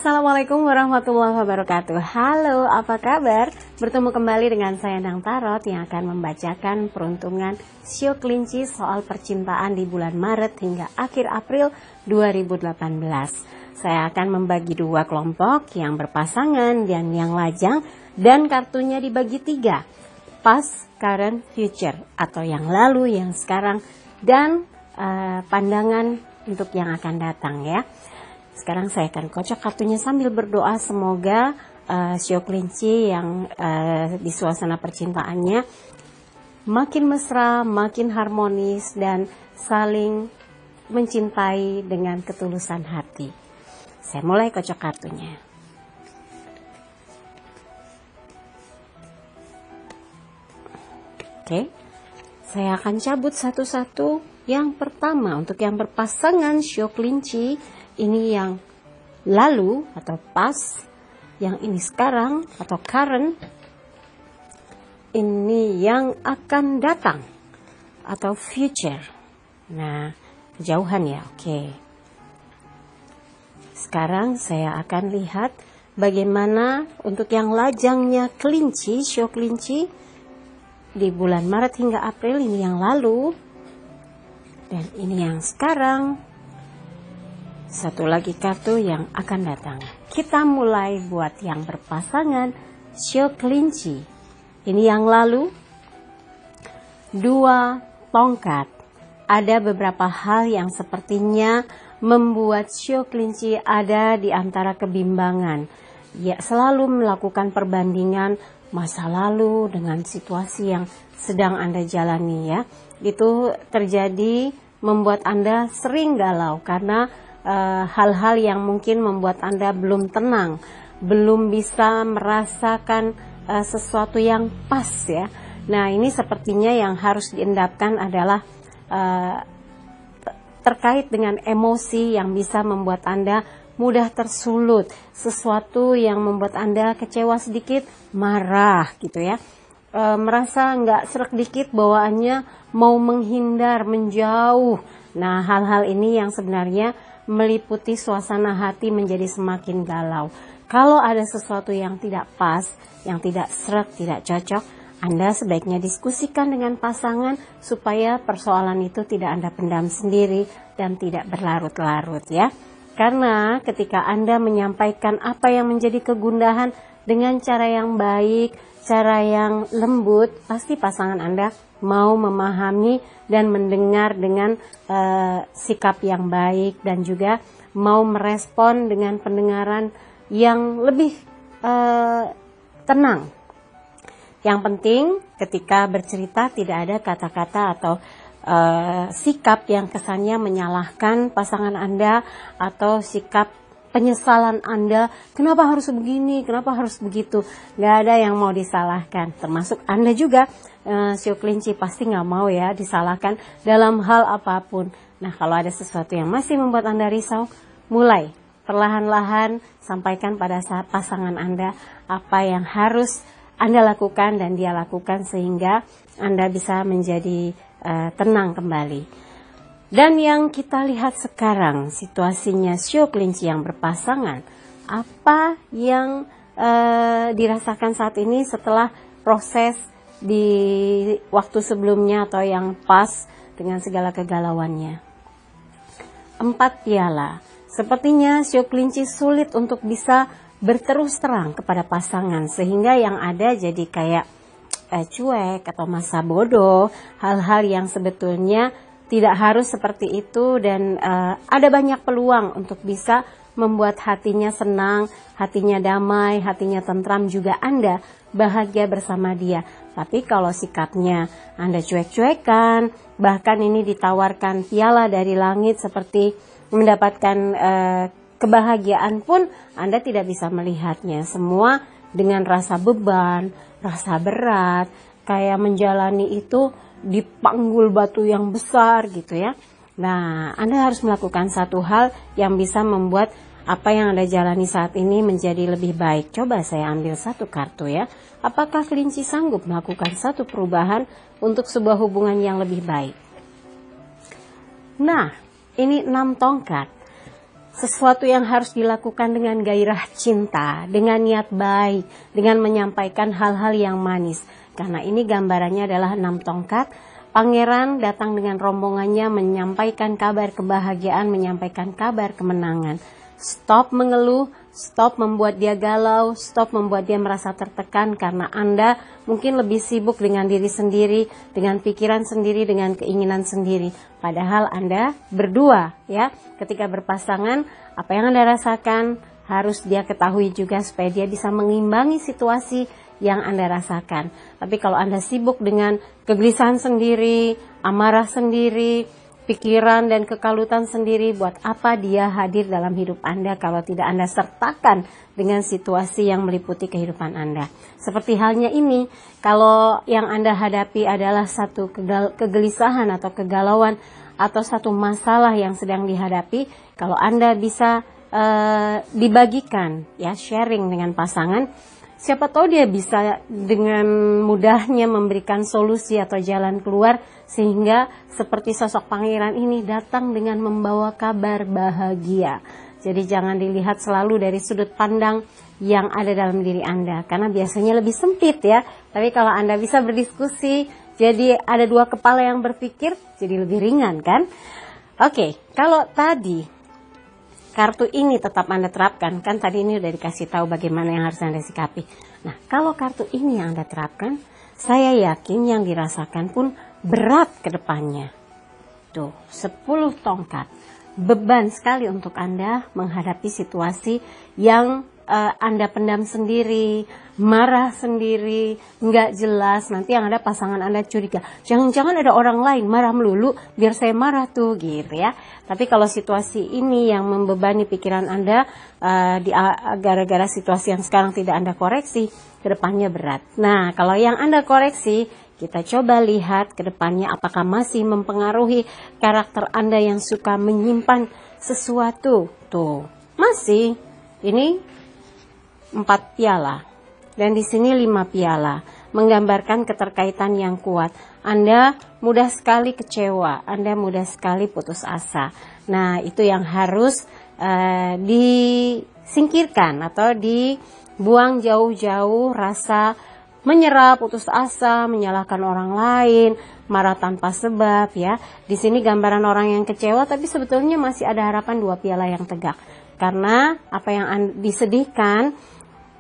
Assalamualaikum warahmatullahi wabarakatuh. Halo, apa kabar? Bertemu kembali dengan saya Endang Tarot yang akan membacakan peruntungan Shio Kelinci soal percintaan di bulan Maret hingga akhir April 2018. Saya akan membagi dua kelompok, yang berpasangan dan yang lajang, dan kartunya dibagi tiga. Past, current, future, atau yang lalu, yang sekarang, dan pandangan untuk yang akan datang ya. Sekarang saya akan kocok kartunya sambil berdoa semoga Shio Kelinci yang di suasana percintaannya makin mesra, makin harmonis, dan saling mencintai dengan ketulusan hati. Saya mulai kocok kartunya. Oke, saya akan cabut satu-satu. Yang pertama untuk yang berpasangan Shio Kelinci, ini yang lalu atau past, yang ini sekarang atau current, ini yang akan datang atau future. Nah, kejauhan ya, oke. Sekarang saya akan lihat bagaimana untuk yang lajangnya kelinci, Shio Kelinci di bulan Maret hingga April, ini yang lalu dan ini yang sekarang. Satu lagi kartu yang akan datang. Kita mulai buat yang berpasangan Shio Kelinci. Ini yang lalu. 2 tongkat. Ada beberapa hal yang sepertinya membuat Shio Kelinci ada di antara kebimbangan. Ya, selalu melakukan perbandingan masa lalu dengan situasi yang sedang Anda jalani ya. Itu terjadi membuat Anda sering galau karena hal-hal yang mungkin membuat Anda belum tenang, belum bisa merasakan sesuatu yang pas ya. Nah, ini sepertinya yang harus diendapkan adalah terkait dengan emosi yang bisa membuat Anda mudah tersulut, sesuatu yang membuat Anda kecewa sedikit, marah gitu ya. Merasa nggak sreg dikit, bawaannya mau menghindar, menjauh. Nah, hal-hal ini yang sebenarnya meliputi suasana hati menjadi semakin galau. Kalau ada sesuatu yang tidak pas, yang tidak sreg, tidak cocok, Anda sebaiknya diskusikan dengan pasangan supaya persoalan itu tidak Anda pendam sendiri dan tidak berlarut-larut ya. Karena ketika Anda menyampaikan apa yang menjadi kegundahan dengan cara yang baik, cara yang lembut, pasti pasangan Anda mau memahami dan mendengar dengan sikap yang baik dan juga mau merespon dengan pendengaran yang lebih tenang. Yang penting ketika bercerita tidak ada kata-kata atau sikap yang kesannya menyalahkan pasangan Anda atau sikap penyesalan Anda, kenapa harus begini, kenapa harus begitu. Gak ada yang mau disalahkan, termasuk Anda juga. Shio Kelinci pasti gak mau ya disalahkan dalam hal apapun. Nah, kalau ada sesuatu yang masih membuat Anda risau, mulai perlahan-lahan sampaikan pada pasangan Anda apa yang harus Anda lakukan dan dia lakukan sehingga Anda bisa menjadi tenang kembali. Dan yang kita lihat sekarang situasinya Shio Kelinci yang berpasangan, apa yang dirasakan saat ini setelah proses di waktu sebelumnya atau yang pas dengan segala kegalauannya. 4 piala. Sepertinya Shio Kelinci sulit untuk bisa berterus terang kepada pasangan sehingga yang ada jadi kayak cuek atau masa bodoh, hal-hal yang sebetulnya tidak harus seperti itu dan ada banyak peluang untuk bisa membuat hatinya senang, hatinya damai, hatinya tentram, juga Anda bahagia bersama dia. Tapi kalau sikapnya Anda cuek-cuekan, bahkan ini ditawarkan piala dari langit seperti mendapatkan kebahagiaan pun Anda tidak bisa melihatnya. Semua dengan rasa beban, rasa berat, kayak menjalani itu dipanggul batu yang besar gitu ya. Nah, Anda harus melakukan satu hal yang bisa membuat apa yang Anda jalani saat ini menjadi lebih baik. Coba saya ambil satu kartu ya. Apakah Kelinci sanggup melakukan satu perubahan untuk sebuah hubungan yang lebih baik? Nah, ini 6 tongkat. sesuatu yang harus dilakukan dengan gairah cinta, dengan niat baik, dengan menyampaikan hal-hal yang manis. Karena ini gambarannya adalah 6 tongkat. Pangeran datang dengan rombongannya menyampaikan kabar kebahagiaan, menyampaikan kabar kemenangan. Stop mengeluh, stop membuat dia galau, stop membuat dia merasa tertekan karena Anda mungkin lebih sibuk dengan diri sendiri, dengan pikiran sendiri, dengan keinginan sendiri. Padahal Anda berdua, ya. Ketika berpasangan, apa yang Anda rasakan harus dia ketahui juga supaya dia bisa mengimbangi situasi yang Anda rasakan. Tapi kalau Anda sibuk dengan kegelisahan sendiri, amarah sendiri, pikiran dan kekalutan sendiri, buat apa dia hadir dalam hidup Anda kalau tidak Anda sertakan dengan situasi yang meliputi kehidupan Anda. Seperti halnya ini, kalau yang Anda hadapi adalah satu kegelisahan atau kegalauan atau satu masalah yang sedang dihadapi, kalau Anda bisa dibagikan, ya, sharing dengan pasangan, siapa tahu dia bisa dengan mudahnya memberikan solusi atau jalan keluar sehingga seperti sosok pangeran ini datang dengan membawa kabar bahagia. Jadi jangan dilihat selalu dari sudut pandang yang ada dalam diri Anda karena biasanya lebih sempit, ya. Tapi kalau Anda bisa berdiskusi, jadi ada 2 kepala yang berpikir, jadi lebih ringan, kan? Oke, kalau tadi kartu ini tetap Anda terapkan, kan tadi ini udah dikasih tahu bagaimana yang harus Anda sikapi. Nah, kalau kartu ini yang Anda terapkan, saya yakin yang dirasakan pun berat ke depannya. Tuh, 10 tongkat. Beban sekali untuk Anda menghadapi situasi yang Anda pendam sendiri, marah sendiri, nggak jelas. Nanti yang ada pasangan Anda curiga, jangan-jangan ada orang lain marah melulu, biar saya marah tuh, gitu ya. Tapi kalau situasi ini yang membebani pikiran Anda, gara-gara situasi yang sekarang tidak Anda koreksi, kedepannya berat. Nah, kalau yang Anda koreksi, kita coba lihat ke depannya apakah masih mempengaruhi karakter Anda yang suka menyimpan sesuatu. Tuh, masih. Ini 4 piala. Dan di sini 5 piala. Menggambarkan keterkaitan yang kuat. Anda mudah sekali kecewa. Anda mudah sekali putus asa. Nah, itu yang harus disingkirkan atau dibuang jauh-jauh rasa menyerah, putus asa, menyalahkan orang lain, marah tanpa sebab, ya. Di sini gambaran orang yang kecewa tapi sebetulnya masih ada harapan 2 piala yang tegak. Karena apa yang disedihkan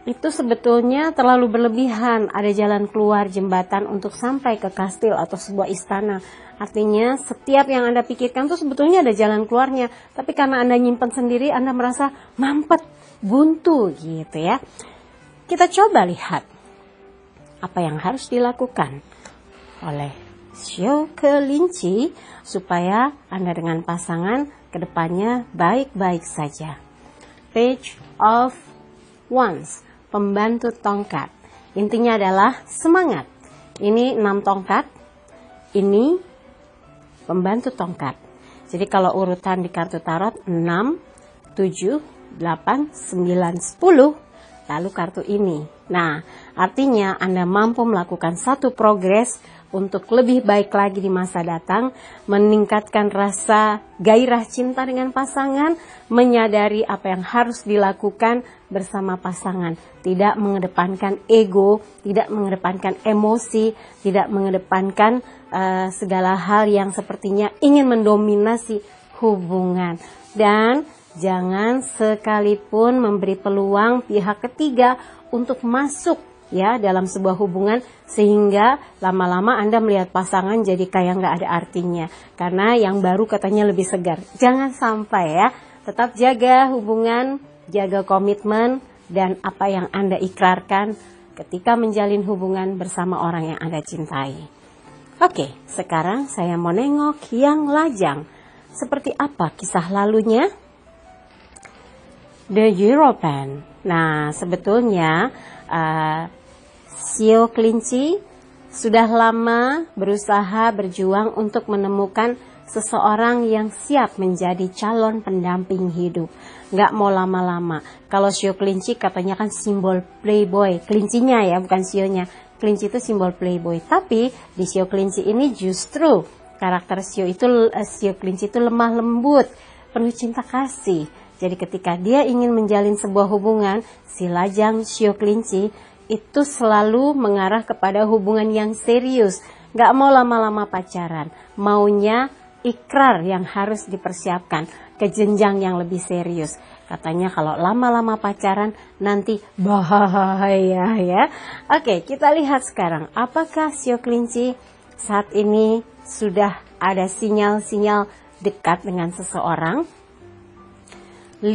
itu sebetulnya terlalu berlebihan. Ada jalan keluar, jembatan untuk sampai ke kastil atau sebuah istana. Artinya setiap yang Anda pikirkan itu sebetulnya ada jalan keluarnya. Tapi karena Anda nyimpen sendiri, Anda merasa mampet, buntu, gitu ya. Kita coba lihat apa yang harus dilakukan oleh Shio Kelinci supaya Anda dengan pasangan kedepannya baik-baik saja. Page of Wands, pembantu tongkat. Intinya adalah semangat. Ini 6 tongkat, ini pembantu tongkat. Jadi kalau urutan di kartu tarot 6, 7, 8, 9, 10, lalu kartu ini. Nah, artinya Anda mampu melakukan satu progres untuk lebih baik lagi di masa datang, meningkatkan rasa gairah cinta dengan pasangan, menyadari apa yang harus dilakukan bersama pasangan, tidak mengedepankan ego, tidak mengedepankan emosi, tidak mengedepankan segala hal yang sepertinya ingin mendominasi hubungan. Dan jangan sekalipun memberi peluang pihak ketiga untuk masuk, ya, dalam sebuah hubungan sehingga lama-lama Anda melihat pasangan jadi kayak nggak ada artinya karena yang baru katanya lebih segar. Jangan sampai, ya. Tetap jaga hubungan, jaga komitmen dan apa yang Anda ikrarkan ketika menjalin hubungan bersama orang yang Anda cintai. Oke, sekarang saya mau nengok yang lajang. Seperti apa kisah lalunya? The Hierophant. Nah, sebetulnya Shio Kelinci sudah lama berusaha berjuang untuk menemukan seseorang yang siap menjadi calon pendamping hidup. Nggak mau lama-lama. Kalau Shio Kelinci katanya kan simbol playboy. Kelincinya ya, bukan Shio-nya. Kelinci itu simbol playboy. Tapi di Shio Kelinci ini justru karakter Shio Kelinci itu lemah lembut, penuh cinta kasih. Jadi ketika dia ingin menjalin sebuah hubungan, si lajang shio kelinci itu selalu mengarah kepada hubungan yang serius. Gak mau lama-lama pacaran, maunya ikrar yang harus dipersiapkan ke jenjang yang lebih serius. Katanya kalau lama-lama pacaran nanti bahaya ya. Oke, kita lihat sekarang apakah shio kelinci saat ini sudah ada sinyal-sinyal dekat dengan seseorang. 5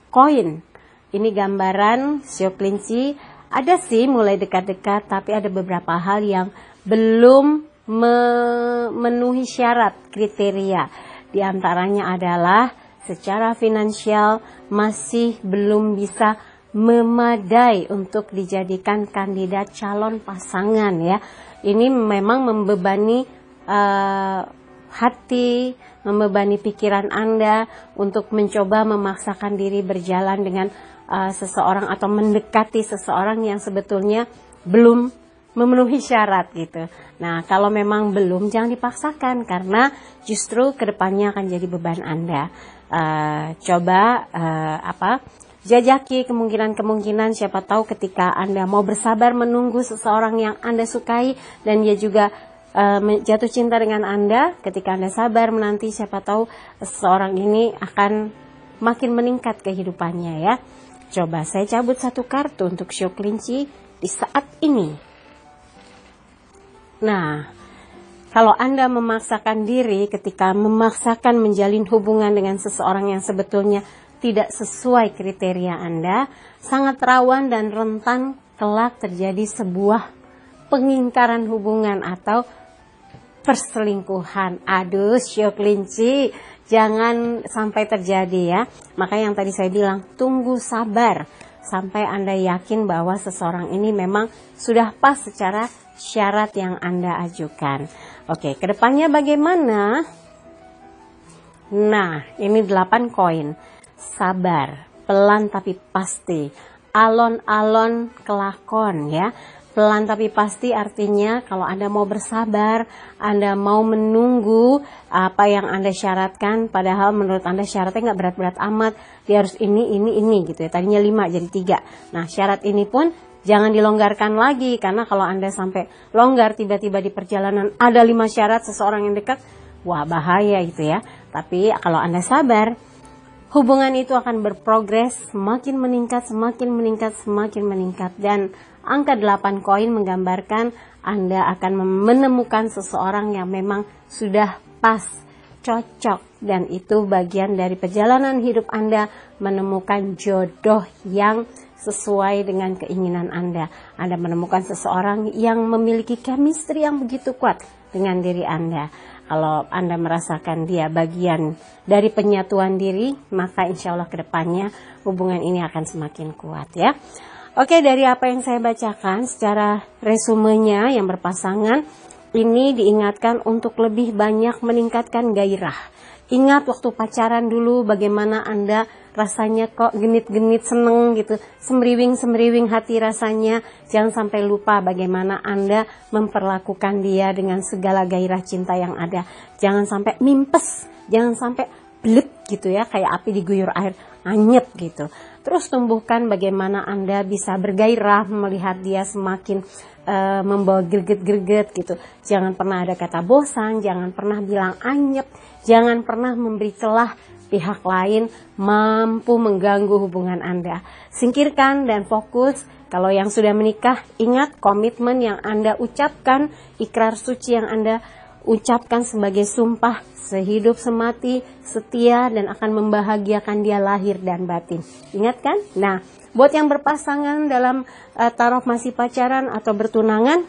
koin. Ini gambaran shio kelinci. Ada sih mulai dekat-dekat, tapi ada beberapa hal yang belum memenuhi syarat kriteria. Di antaranya adalah secara finansial masih belum bisa memadai untuk dijadikan kandidat calon pasangan ya. Ini memang membebani hati, membebani pikiran Anda untuk mencoba memaksakan diri berjalan dengan seseorang atau mendekati seseorang yang sebetulnya belum memenuhi syarat gitu. Nah, kalau memang belum, jangan dipaksakan karena justru kedepannya akan jadi beban Anda. Jajaki kemungkinan-kemungkinan, siapa tahu ketika Anda mau bersabar menunggu seseorang yang Anda sukai dan dia juga jatuh cinta dengan Anda, ketika Anda sabar menanti, siapa tahu seseorang ini akan makin meningkat kehidupannya ya. Coba saya cabut 1 kartu untuk shio kelinci di saat ini. Nah, kalau Anda memaksakan diri ketika memaksakan menjalin hubungan dengan seseorang yang sebetulnya tidak sesuai kriteria Anda, sangat rawan dan rentan kelak terjadi sebuah pengingkaran hubungan atau perselingkuhan. Aduh, shio kelinci, jangan sampai terjadi ya. Maka yang tadi saya bilang, tunggu sabar sampai Anda yakin bahwa seseorang ini memang sudah pas secara syarat yang Anda ajukan. Oke, kedepannya bagaimana? Nah, ini 8 koin. Sabar, pelan tapi pasti. Alon-alon kelakon ya. Pelan tapi pasti artinya kalau Anda mau bersabar, Anda mau menunggu apa yang Anda syaratkan, padahal menurut Anda syaratnya nggak berat-berat amat, dia harus ini gitu ya. Tadinya 5 jadi 3. Nah, syarat ini pun jangan dilonggarkan lagi, karena kalau Anda sampai longgar tiba-tiba di perjalanan ada 5 syarat seseorang yang dekat, wah bahaya gitu ya. Tapi kalau Anda sabar, hubungan itu akan berprogres, semakin meningkat, dan angka 8 koin menggambarkan Anda akan menemukan seseorang yang memang sudah pas, cocok, dan itu bagian dari perjalanan hidup Anda menemukan jodoh yang sesuai dengan keinginan Anda. Anda menemukan seseorang yang memiliki chemistry yang begitu kuat dengan diri Anda. Kalau Anda merasakan dia bagian dari penyatuan diri, maka insya Allah kedepannya hubungan ini akan semakin kuat ya. Oke, dari apa yang saya bacakan secara resumenya yang berpasangan, ini diingatkan untuk lebih banyak meningkatkan gairah. Ingat waktu pacaran dulu bagaimana Anda rasanya kok genit-genit seneng gitu, semriwing-semriwing hati rasanya. Jangan sampai lupa bagaimana Anda memperlakukan dia dengan segala gairah cinta yang ada. Jangan sampai mimpes, jangan sampai blep gitu ya, kayak api diguyur air, anyep gitu. Terus tumbuhkan bagaimana Anda bisa bergairah melihat dia semakin membawa greget-greget gitu. Jangan pernah ada kata bosan, jangan pernah bilang anyep, jangan pernah memberi celah pihak lain mampu mengganggu hubungan Anda. Singkirkan dan fokus. Kalau yang sudah menikah, ingat komitmen yang Anda ucapkan, ikrar suci yang Anda ucapkan sebagai sumpah sehidup semati, setia, dan akan membahagiakan dia lahir dan batin. Ingat kan? Nah, buat yang berpasangan dalam taraf masih pacaran atau bertunangan,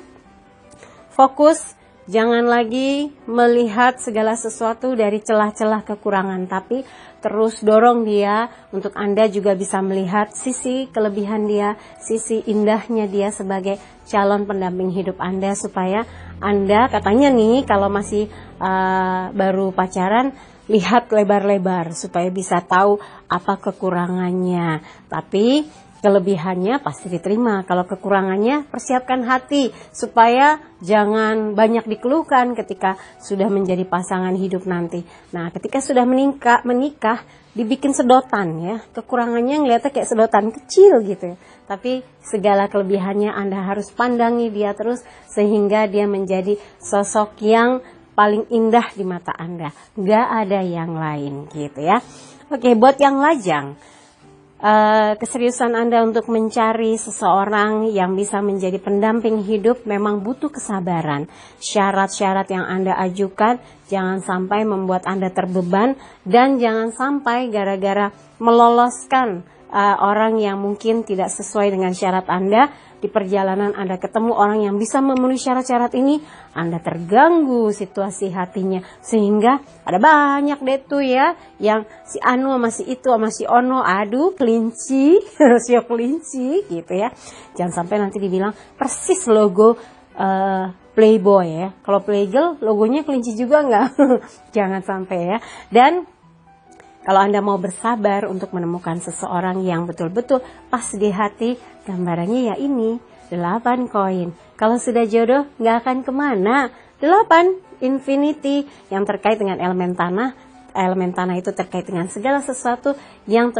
fokus. Jangan lagi melihat segala sesuatu dari celah-celah kekurangan, tapi terus dorong dia untuk Anda juga bisa melihat sisi kelebihan dia, sisi indahnya dia sebagai calon pendamping hidup Anda, supaya Anda, katanya nih kalau masih baru pacaran, lihat lebar-lebar supaya bisa tahu apa kekurangannya. Tapi kelebihannya pasti diterima. Kalau kekurangannya, persiapkan hati supaya jangan banyak dikeluhkan ketika sudah menjadi pasangan hidup nanti. Nah, ketika sudah menikah, dibikin sedotan ya. Kekurangannya ngeliatnya kayak sedotan kecil gitu ya. Tapi segala kelebihannya Anda harus pandangi dia terus sehingga dia menjadi sosok yang paling indah di mata Anda. Nggak ada yang lain gitu ya. Oke, buat yang lajang, keseriusan Anda untuk mencari seseorang yang bisa menjadi pendamping hidup memang butuh kesabaran. Syarat-syarat yang Anda ajukan jangan sampai membuat Anda terbeban dan jangan sampai gara-gara meloloskan orang yang mungkin tidak sesuai dengan syarat Anda. Di perjalanan Anda ketemu orang yang bisa memenuhi syarat-syarat ini, Anda terganggu situasi hatinya. Sehingga ada banyak deh tuh ya, yang si Anu sama si itu sama si Ono, aduh kelinci, rasio kelinci gitu ya. Jangan sampai nanti dibilang persis logo Playboy ya. Kalau Playgirl logonya kelinci juga nggak? Jangan sampai ya. Dan kalau Anda mau bersabar untuk menemukan seseorang yang betul-betul pas di hati, gambarannya ya ini, 8 koin. Kalau sudah jodoh, nggak akan kemana. 8, infinity, yang terkait dengan elemen tanah. Elemen tanah itu terkait dengan segala sesuatu yang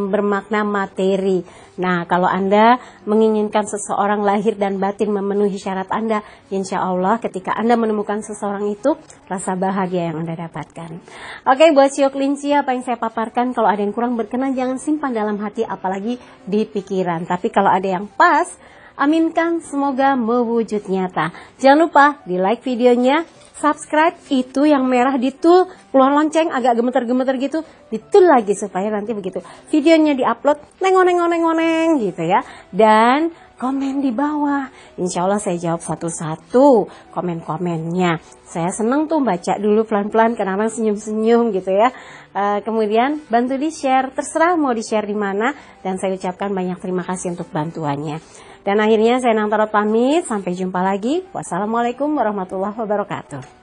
bermakna materi. Nah, kalau Anda menginginkan seseorang lahir dan batin memenuhi syarat Anda, insya Allah ketika Anda menemukan seseorang itu, rasa bahagia yang Anda dapatkan. Oke, buat sio kelinci, apa yang saya paparkan, kalau ada yang kurang berkenan jangan simpan dalam hati, apalagi di pikiran. Tapi kalau ada yang pas, aminkan semoga mewujud nyata. Jangan lupa di like videonya, subscribe, itu yang merah ditul, keluar lonceng agak gemeter-gemeter gitu, ditul lagi supaya nanti begitu videonya diupload neng-neng gitu ya. Dan komen di bawah, insya Allah saya jawab satu-satu komen-komennya. Saya seneng tuh baca dulu pelan-pelan, kadang-kadang senyum-senyum gitu ya. Kemudian bantu di share, terserah mau di share di mana, dan saya ucapkan banyak terima kasih untuk bantuannya. Dan akhirnya saya Nang Tarot pamit, sampai jumpa lagi. Wassalamualaikum warahmatullahi wabarakatuh.